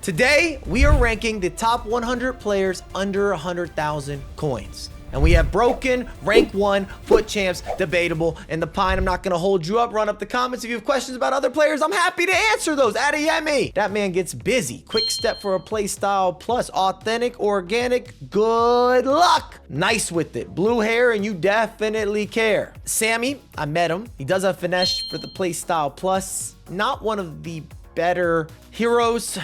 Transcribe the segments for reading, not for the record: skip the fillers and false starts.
Today, we are ranking the top 100 players under 100,000 coins. And we have broken, rank 1, foot champs, debatable, and the pine. I'm not going to hold you up. Run up the comments. If you have questions about other players, I'm happy to answer those. Adeyemi. That man gets busy. Quick step for a playstyle plus. Authentic, organic, good luck. Nice with it. Blue hair, and you definitely care. Sammy, I met him. He does have finesse for the playstyle plus. Not one of the better heroes,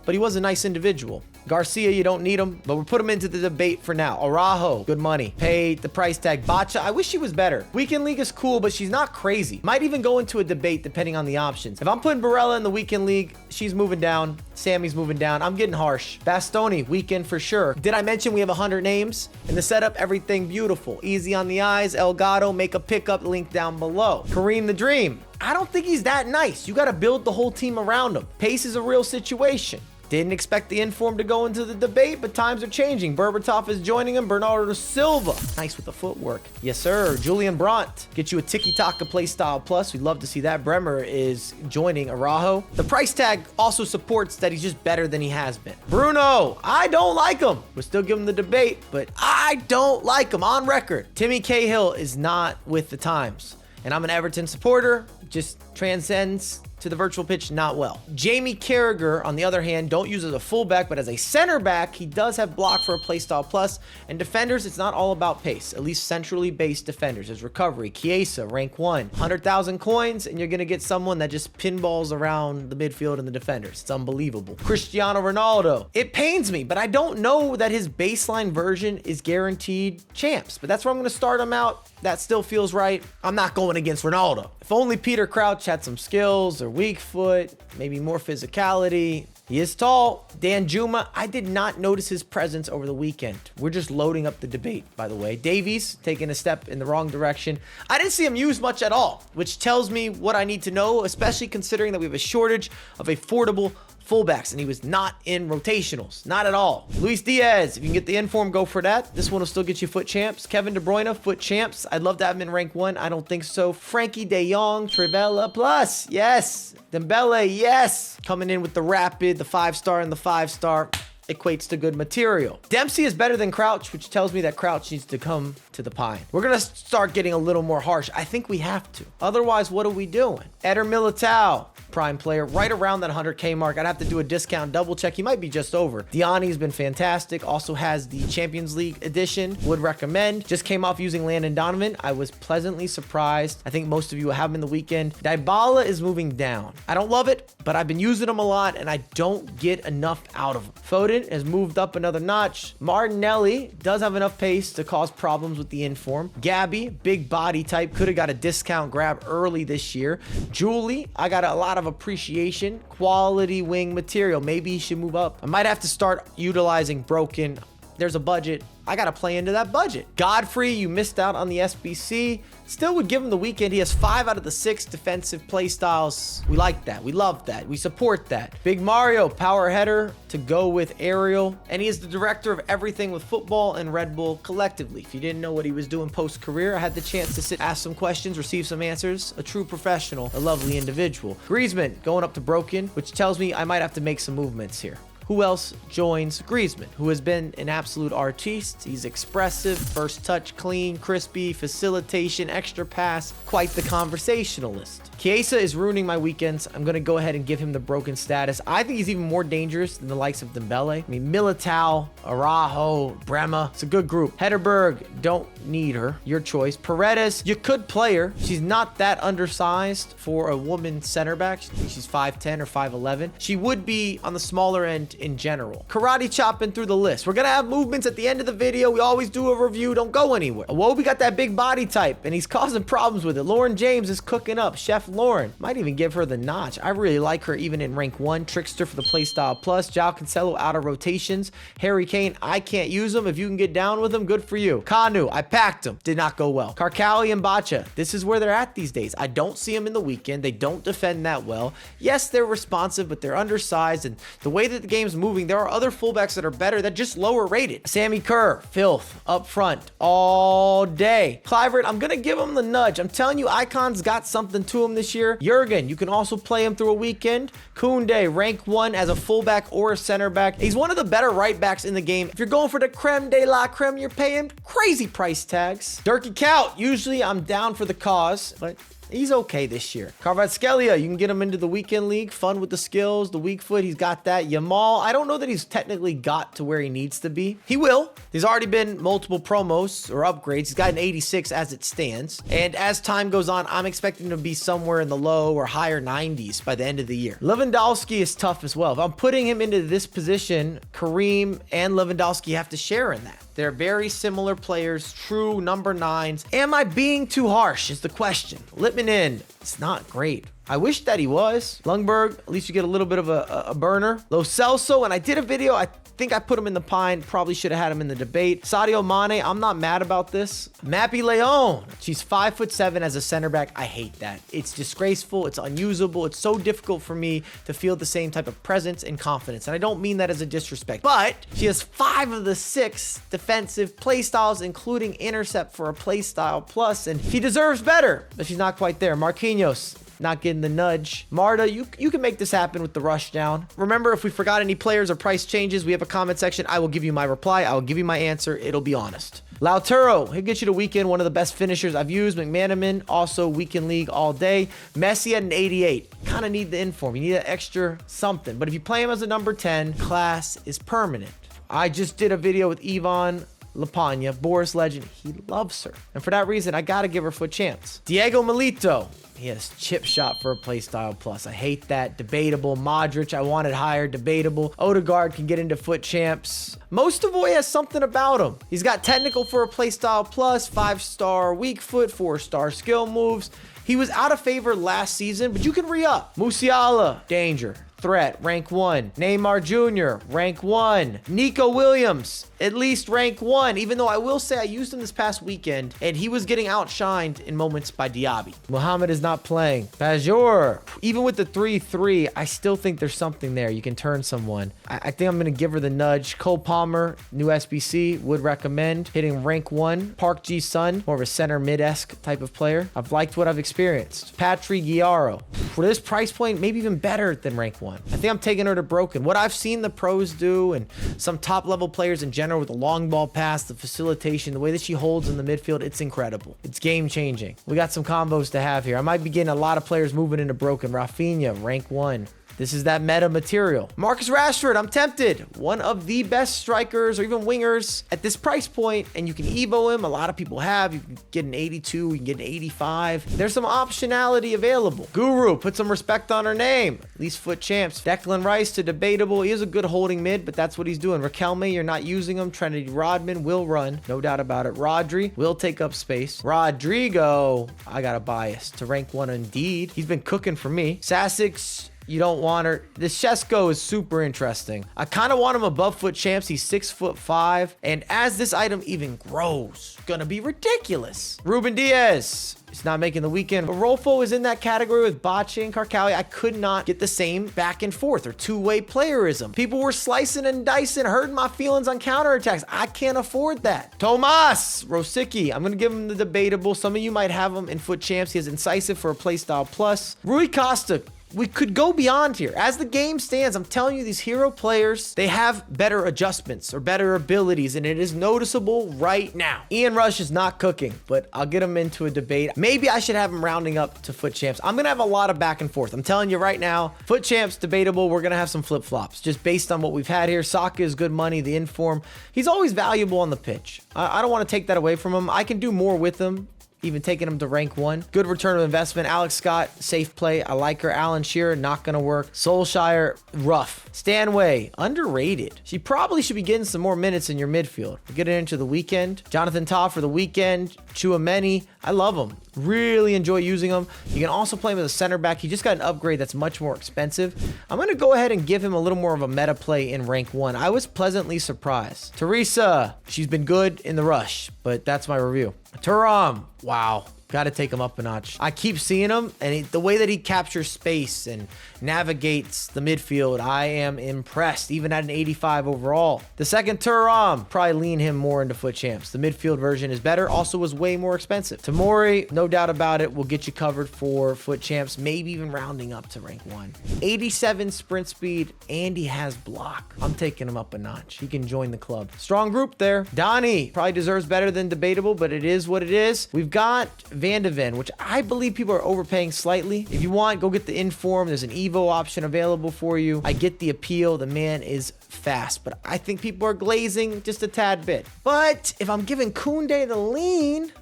but he was a nice individual. Garcia, you don't need him, but we'll put him into the debate for now. Araujo, good money. Paid the price tag. Bacha, I wish she was better. Weekend League is cool, but she's not crazy. Might even go into a debate depending on the options. If I'm putting Barella in the Weekend League, she's moving down. Sammy's moving down. I'm getting harsh. Bastoni, weekend for sure. Did I mention we have 100 names? In the setup, everything beautiful. Easy on the eyes. Elgato, make a pickup, link down below. Kareem the Dream. I don't think he's that nice. You got to build the whole team around him. Pace is a real situation. Didn't expect the inform to go into the debate, but times are changing. Berbatov is joining him. Bernardo Silva. Nice with the footwork. Yes, sir. Julian Brandt. Get you a tiki-taka playstyle plus. We'd love to see that. Bremer is joining Araujo. The price tag also supports that he's just better than he has been. Bruno. I don't like him. We're still giving the debate, but I don't like him on record. Timmy Cahill is not with the times. And I'm an Everton supporter. Just transcends to the virtual pitch not well. Jamie Carragher, on the other hand, don't use as a fullback, but as a center back, he does have block for a playstyle plus. And defenders, it's not all about pace, at least centrally based defenders. There's recovery. Chiesa, rank 1, 100,000 coins, and you're going to get someone that just pinballs around the midfield and the defenders. It's unbelievable. Cristiano Ronaldo. It pains me, but I don't know that his baseline version is guaranteed champs, but that's where I'm going to start him out. That still feels right. I'm not going against Ronaldo. If only Peter Crouch had some skills or weak foot, maybe more physicality. He is tall. Dan Juma, I did not notice his presence over the weekend. We're just loading up the debate, by the way. Davies taking a step in the wrong direction. I didn't see him used much at all, which tells me what I need to know, especially considering that we have a shortage of affordable fullbacks, and he was not in rotationals. Not at all. Luis Diaz, if you can get the inform, go for that. This one will still get you foot champs. Kevin De Bruyne, foot champs. I'd love to have him in rank 1. I don't think so. Frankie De Jong, Trivella plus. Yes. Dembele, yes. Coming in with the rapid, the 5-star, and the 5-star. Equates to good material. Dempsey is better than Crouch, which tells me that Crouch needs to come to the pine. We're going to start getting a little more harsh. I think we have to. Otherwise, what are we doing? Eder Militao, prime player, right around that 100K mark. I'd have to do a discount double check. He might be just over. Diani's been fantastic. Also has the Champions League edition. Would recommend. Just came off using Landon Donovan. I was pleasantly surprised. I think most of you will have him in the weekend. Dybala is moving down. I don't love it, but I've been using him a lot, and I don't get enough out of him. Foden has moved up another notch. Martinelli does have enough pace to cause problems with the inform. Gabby, big body type, could have got a discount grab early this year. Julie, I got a lot of appreciation. Quality wing material. Maybe he should move up. I might have to start utilizing broken. There's a budget. I got to play into that budget. Godfrey, you missed out on the SBC. Still would give him the weekend. He has 5 out of the 6 defensive play styles. We like that. We love that. We support that. Big Mario, power header to go with Ariel. And he is the director of everything with football and Red Bull collectively. If you didn't know what he was doing post-career, I had the chance to sit, ask some questions, receive some answers. A true professional, a lovely individual. Griezmann going up to broken, which tells me I might have to make some movements here. Who else joins Griezmann, who has been an absolute artiste? He's expressive, first touch clean, crispy, facilitation, extra pass, quite the conversationalist. Chiesa is ruining my weekends. I'm going to go ahead and give him the broken status. I think he's even more dangerous than the likes of Dembele. I mean, Militao, Araujo, Bremer. It's a good group. Hederberg, don't need her. Your choice. Paredes, you could play her. She's not that undersized for a woman center back. I think she's 5'10 or 5'11. She would be on the smaller end in general. Karate chopping through the list. We're going to have movements at the end of the video. We always do a review. Don't go anywhere. Iwobi got that big body type, and he's causing problems with it. Lauren James is cooking up. Chef Lauren. Might even give her the notch. I really like her even in rank 1. Trickster for the playstyle plus. Joao Cancelo out of rotations. Harry Kane, I can't use him. If you can get down with him, good for you. Kanu, I packed him. Did not go well. Karkali and Bacha. This is where they're at these days. I don't see them in the weekend. They don't defend that well. Yes, they're responsive, but they're undersized, and the way that the game game's moving, there are other fullbacks that are better that just lower rated. Sammy Kerr, filth up front all day. Clivert, I'm gonna give him the nudge. I'm telling you, Icon's got something to him this year. Jurgen, you can also play him through a weekend. Koundé, rank 1 as a fullback or a center back. He's one of the better right backs in the game. If you're going for the creme de la creme, you're paying crazy price tags. Dirkie Kuyt, usually I'm down for the cause, but he's okay this year. Kvaratskhelia, you can get him into the weekend league. Fun with the skills, the weak foot, he's got that. Yamal, I don't know that he's technically got to where he needs to be. He will. There's already been multiple promos or upgrades. He's got an 86 as it stands. And as time goes on, I'm expecting him to be somewhere in the low or higher 90s by the end of the year. Lewandowski is tough as well. If I'm putting him into this position, Kareem and Lewandowski have to share in that. They're very similar players, true number 9s. Am I being too harsh is the question. Lippman in, it's not great. I wish that he was. Lundberg, at least you get a little bit of a burner. Lo Celso, and I did a video, I think I put him in the pine. Probably should have had him in the debate. Sadio Mane, I'm not mad about this. Mappy Leon, she's 5'7" as a center back. I hate that. It's disgraceful. It's unusable. It's so difficult for me to feel the same type of presence and confidence. And I don't mean that as a disrespect, but she has 5 of the 6 defensive play styles, including intercept for a play style plus, and she deserves better, but she's not quite there. Marquinhos, not getting the nudge. Marta, you can make this happen with the rush down. Remember, if we forgot any players or price changes, we have a comment section. I will give you my reply. I will give you my answer. It'll be honest. Lautaro, he'll get you to weekend. One of the best finishers I've used. McManaman, also weekend league all day. Messi at an 88. Kind of need the inform. You need an extra something. But if you play him as a number 10, class is permanent. I just did a video with Ivan Lapagna, Boris legend. He loves her. And for that reason, I got to give her foot champs. Diego Milito. He has chip shot for a playstyle plus. I hate that. Debatable. Modric, I wanted higher. Debatable. Odegaard can get into foot champs. Mostovoy has something about him. He's got technical for a playstyle plus, 5-star weak foot, 4-star skill moves. He was out of favor last season, but you can re-up. Musiala, danger. Threat, rank 1. Neymar Jr., rank 1. Nico Williams, at least rank 1, even though I will say I used him this past weekend, and he was getting outshined in moments by Diaby. Muhammad is not playing. Bajor, even with the 3-3, I still think there's something there. You can turn someone. I think I'm going to give her the nudge. Cole Palmer, new SBC, would recommend. Hitting rank 1. Park Ji-sun, more of a center mid-esque type of player. I've liked what I've experienced. Patri Guiaro, for this price point, maybe even better than rank 1. I think I'm taking her to broken. What I've seen the pros do and some top level players in general with the long ball pass, the facilitation, the way that she holds in the midfield, it's incredible. It's game changing. We got some combos to have here. I might be getting a lot of players moving into broken. Rafinha, rank 1. This is that meta material. Marcus Rashford, I'm tempted. One of the best strikers or even wingers at this price point, and you can Evo him. A lot of people have. You can get an 82, you can get an 85. There's some optionality available. Guru, put some respect on her name. At least foot champs. Declan Rice to debatable. He is a good holding mid, but that's what he's doing. Raquelme, you're not using him. Trinity Rodman will run. No doubt about it. Rodri will take up space. Rodrigo, I got a bias to rank 1 indeed. He's been cooking for me. Sasix, you don't want her. This Shesko is super interesting. I kind of want him above foot champs. He's 6'5". And as this item even grows, gonna be ridiculous. Ruben Diaz. He's not making the weekend. But Rolfo is in that category with Bocce and Carcali. I could not get the same back and forth or two-way playerism. People were slicing and dicing, hurting my feelings on counterattacks. I can't afford that. Tomas Rosicki. I'm going to give him the debatable. Some of you might have him in foot champs. He has incisive for a playstyle plus. Rui Costa. We could go beyond here. As the game stands, I'm telling you, these hero players, they have better adjustments or better abilities, and it is noticeable right now. Ian Rush is not cooking, but I'll get him into a debate. Maybe I should have him rounding up to foot champs. I'm going to have a lot of back and forth. I'm telling you right now, foot champs, debatable. We're going to have some flip-flops just based on what we've had here. Saka is good money. The inform, he's always valuable on the pitch. I don't want to take that away from him. I can do more with him. Even taking him to rank 1. Good return of investment. Alex Scott, safe play. I like her. Alan Shearer, not going to work. Solskjaer, rough. Stanway, underrated. She probably should be getting some more minutes in your midfield. We'll get it into the weekend. Jonathan Tah for the weekend. Chouameni, I love him. Really enjoy using him. You can also play him as a center back. He just got an upgrade that's much more expensive. I'm going to go ahead and give him a little more of a meta play in rank 1. I was pleasantly surprised. Teresa, she's been good in the rush, but that's my review. Thuram, wow. Got to take him up a notch. I keep seeing him, and the way that he captures space and navigates the midfield, I am impressed, even at an 85 overall. The second Thuram, probably lean him more into FUT Champs. The midfield version is better, also was way more expensive. Tamori, no doubt about it, will get you covered for FUT Champs, maybe even rounding up to rank 1. 87 sprint speed, and he has block. I'm taking him up a notch. He can join the club. Strong group there. Donnie probably deserves better than debatable, but it is what it is. We've got Van de Ven, which I believe people are overpaying slightly. If you want, go get the Inform. There's an Evo option available for you. I get the appeal. The man is fast, but I think people are glazing just a tad bit. But if I'm giving Koundé the lean,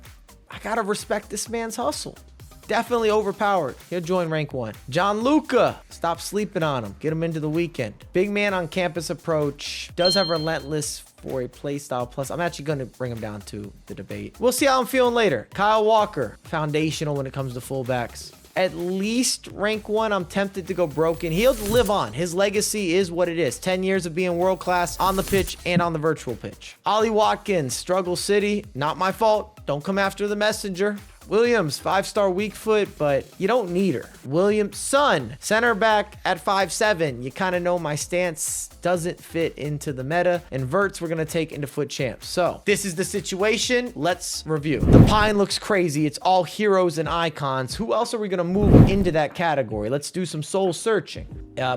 I gotta respect this man's hustle. Definitely overpowered. He'll join rank 1. Gianluca, stop sleeping on him. Get him into the weekend. Big man on campus approach. Does have relentless for a playstyle plus. I'm actually going to bring him down to the debate. We'll see how I'm feeling later. Kyle Walker, foundational when it comes to fullbacks. At least rank 1, I'm tempted to go broken. He'll live on. His legacy is what it is. 10 years of being world class on the pitch and on the virtual pitch. Ollie Watkins, struggle city. Not my fault. Don't come after the messenger. Williams, 5-star weak foot, but you don't need her. Williams, son, center back at 5'7". You kind of know my stance doesn't fit into the meta. And Verts we're going to take into FUT Champs. So this is the situation. Let's review. The Pine looks crazy. It's all heroes and icons. Who else are we going to move into that category? Let's do some soul searching.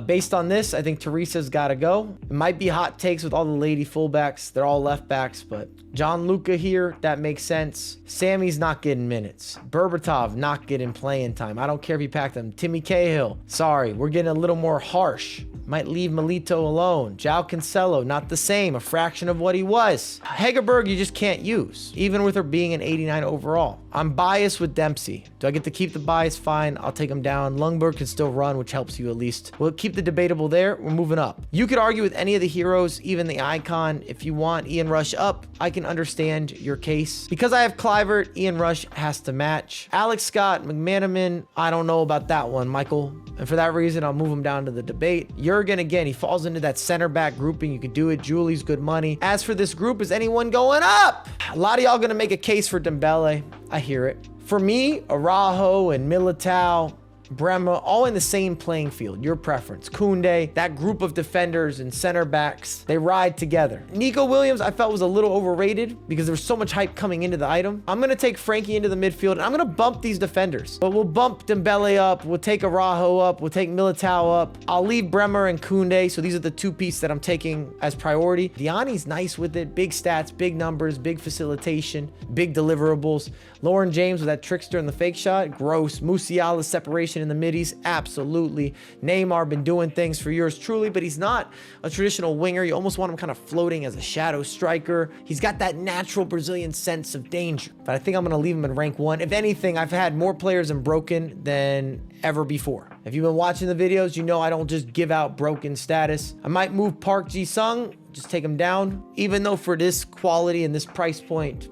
Based on this, I think Teresa's got to go. It might be hot takes with all the lady fullbacks. They're all left backs, but Gianluca here, that makes sense. Sammy's not getting minutes. Berbatov not getting playing time. I don't care if you pack them. Timmy Cahill, sorry, we're getting a little more harsh. Might leave Melito alone. João Cancelo, not the same, a fraction of what he was. Hegerberg, you just can't use, even with her being an 89 overall. I'm biased with Dempsey. Do I get to keep the bias? Fine, I'll take him down. Lundberg can still run, which helps you at least. We'll keep the debatable there. We're moving up. You could argue with any of the heroes, even the icon. If you want Ian Rush up, I can understand your case. Because I have Clivert, Ian Rush has to match. Alex Scott, McManaman, I don't know about that one, Michael. And for that reason, I'll move him down to the debate. Jurgen, again, he falls into that center back grouping. You could do it. Julie's good money. As for this group, is anyone going up? A lot of y'all gonna make a case for Dembele. I hear it. For me, Araujo and Militao, Bremer, all in the same playing field. Your preference. Koundé, that group of defenders and center backs, they ride together. Nico Williams, I felt was a little overrated because there was so much hype coming into the item. I'm going to take Frankie into the midfield, and I'm going to bump these defenders. But we'll bump Dembele up. We'll take Araujo up. We'll take Militao up. I'll leave Bremer and Koundé. So these are the two pieces that I'm taking as priority. Diani's nice with it. Big stats, big numbers, big facilitation, big deliverables. Lauren James with that trickster and the fake shot. Gross. Musiala's separation in the middies, absolutely. Neymar been doing things for yours truly, but he's not a traditional winger. You almost want him kind of floating as a shadow striker. He's got that natural Brazilian sense of danger, but I think I'm going to leave him in rank 1. If anything, I've had more players in broken than ever before. If you've been watching the videos, you know I don't just give out broken status. I might move Park Ji-sung, just take him down, even though for this quality and this price point,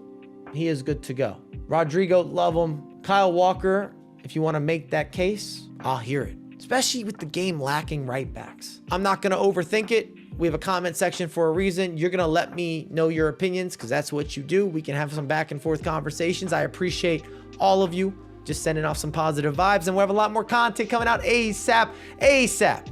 he is good to go. Rodrigo, love him. Kyle Walker, if you want to make that case, I'll hear it, especially with the game lacking right backs. I'm not going to overthink it. We have a comment section for a reason. You're going to let me know your opinions because that's what you do. We can have some back and forth conversations. I appreciate all of you just sending off some positive vibes, and we'll have a lot more content coming out ASAP.